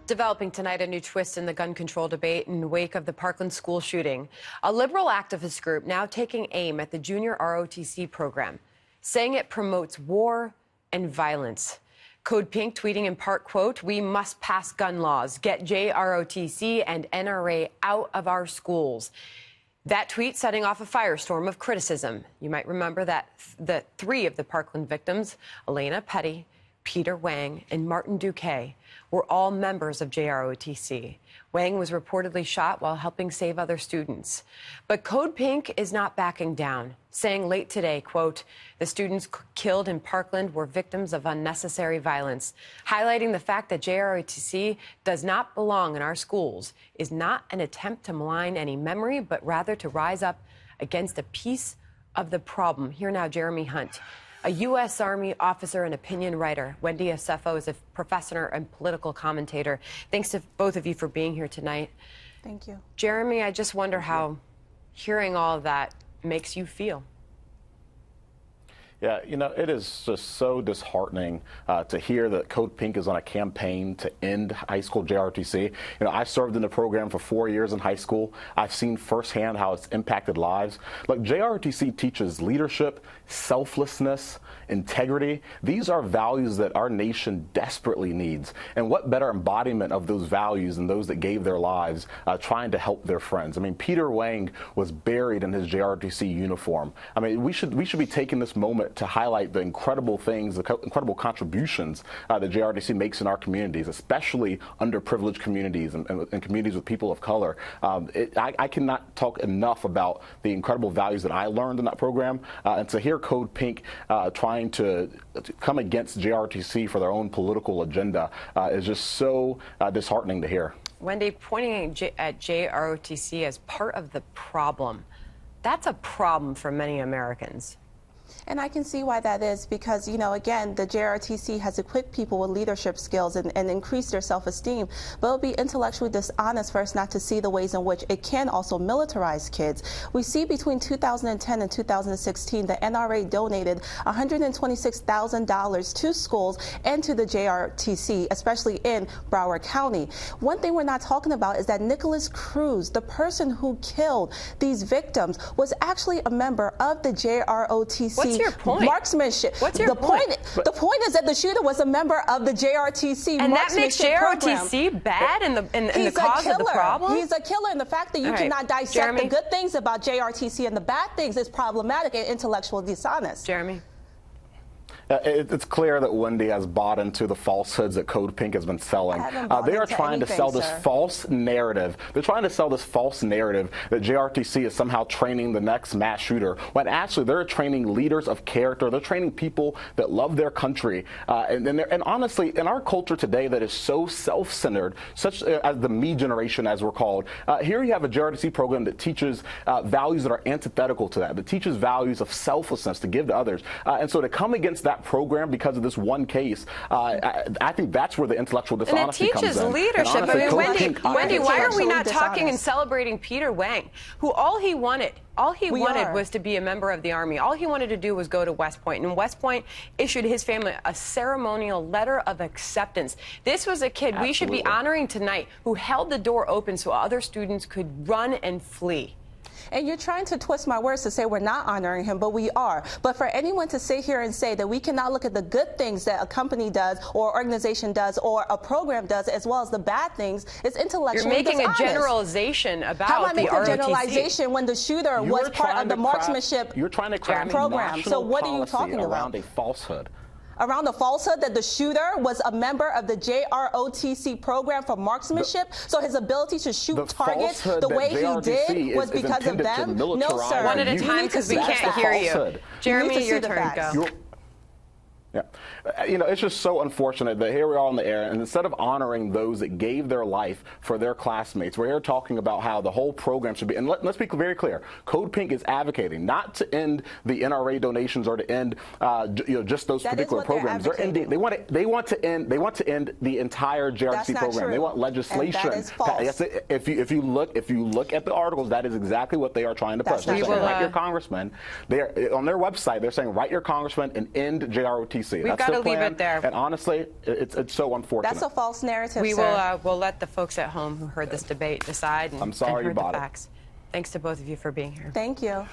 Developing tonight, a new twist in the gun control debate in the wake of the Parkland School shooting. A liberal activist group now taking aim at the Junior ROTC program, saying it promotes war and violence. Code Pink tweeting in part, quote, "We must pass gun laws, get JROTC and NRA out of our schools." That tweet setting off a firestorm of criticism. You might remember that the three of the Parkland victims, Elena Petty, Peter Wang, and Martin Duque, were all members of JROTC. Wang was reportedly shot while helping save other students. But Code Pink is not backing down, saying late today, quote, "The students killed in Parkland were victims of unnecessary violence," highlighting the fact that JROTC does not belong in our schools is not an attempt to malign any memory, but rather to rise up against a piece of the problem. Here now, Jeremy Hunt, a U.S. Army officer and opinion writer. Wendy Acefo is a professor and political commentator. Thanks to both of you for being here tonight. Thank you. Jeremy, I just wonder how hearing all of that makes you feel. Yeah, you know, it is just so disheartening to hear that Code Pink is on a campaign to end high school JROTC. You know, I served in the program for 4 years in high school. I've seen firsthand how it's impacted lives. Like, JROTC teaches leadership, selflessness, integrity. These are values that our nation desperately needs. And what better embodiment of those values than those that gave their lives trying to help their friends? I mean, Peter Wang was buried in his JROTC uniform. I mean, we should be taking this moment to highlight the incredible things, the incredible contributions that JROTC makes in our communities, especially underprivileged communities and communities with people of color. I cannot talk enough about the incredible values that I learned in that program, and to hear Code Pink trying to come against JROTC for their own political agenda is just so disheartening to hear. Wendy, pointing at JROTC as part of the problem, that's a problem for many Americans. And I can see why that is because, you know, again, the JROTC has equipped people with leadership skills and increased their self-esteem, but it would be intellectually dishonest for us not to see the ways in which it can also militarize kids. We see between 2010 and 2016, the NRA donated $126,000 to schools and to the JROTC, especially in Broward County. One thing we're not talking about is that Nicholas Cruz, the person who killed these victims, was actually a member of the JROTC. What's your point? Marksmanship. What's your point? The point is that the shooter was a member of the JROTC and that makes JROTC program. Bad in the cause of the problem? He's a killer, and the fact that you cannot dissect the good things about JROTC and the bad things is problematic and intellectually dishonest. Jeremy? It's clear that Wendy has bought into the falsehoods that Code Pink has been selling. They are trying to sell this false narrative. They're trying to sell this false narrative that JROTC is somehow training the next mass shooter, when actually they're training leaders of character. They're training people that love their country. And honestly, in our culture today that is so self-centered, such as the me generation, as we're called, here you have a JROTC program that teaches values that are antithetical to that teaches values of selflessness to give to others. And so to come against that program because of this one case, I think that's where the intellectual dishonesty comes in. And it teaches leadership. I mean, Wendy, why are we not talking and celebrating Peter Wang, who all he wanted was to be a member of the Army. All he wanted to do was go to West Point, and West Point issued his family a ceremonial letter of acceptance. This was a kid we should be honoring tonight who held the door open so other students could run and flee. And you're trying to twist my words to say we're not honoring him, but we are. But for anyone to sit here and say that we cannot look at the good things that a company does or organization does or a program does as well as the bad things is intellectually dishonest. You're making a generalization about How am I making ROTC? A generalization when the shooter was part of the marksmanship You're trying to craft program? So what are you talking about? Around a falsehood. Around the falsehood that the shooter was a member of the JROTC program for marksmanship, so his ability to shoot targets the way he did was because of them? No, sir. One at a time, because we can't hear you. Jeremy, your turn. Go. Yeah. You know, it's just so unfortunate that here we are on the air, and instead of honoring those that gave their life for their classmates, we're here talking about how the whole program should be. And let's be very clear. Code Pink is advocating not to end the NRA donations or to end, just those particular programs. They're ending. They want to end the entire JROTC program. They want legislation. And that is false. If you look at the articles, that is exactly what they are trying to push. They're saying, write your congressman. They're on their website. They're saying, write your congressman and end JROTC. JROTC. We've got to leave it there. And honestly, it's so unfortunate. That's a false narrative, We sir. will we'll let the folks at home who heard this debate decide and, I'm sorry and heard about the it. facts. Thanks to both of you for being here. Thank you.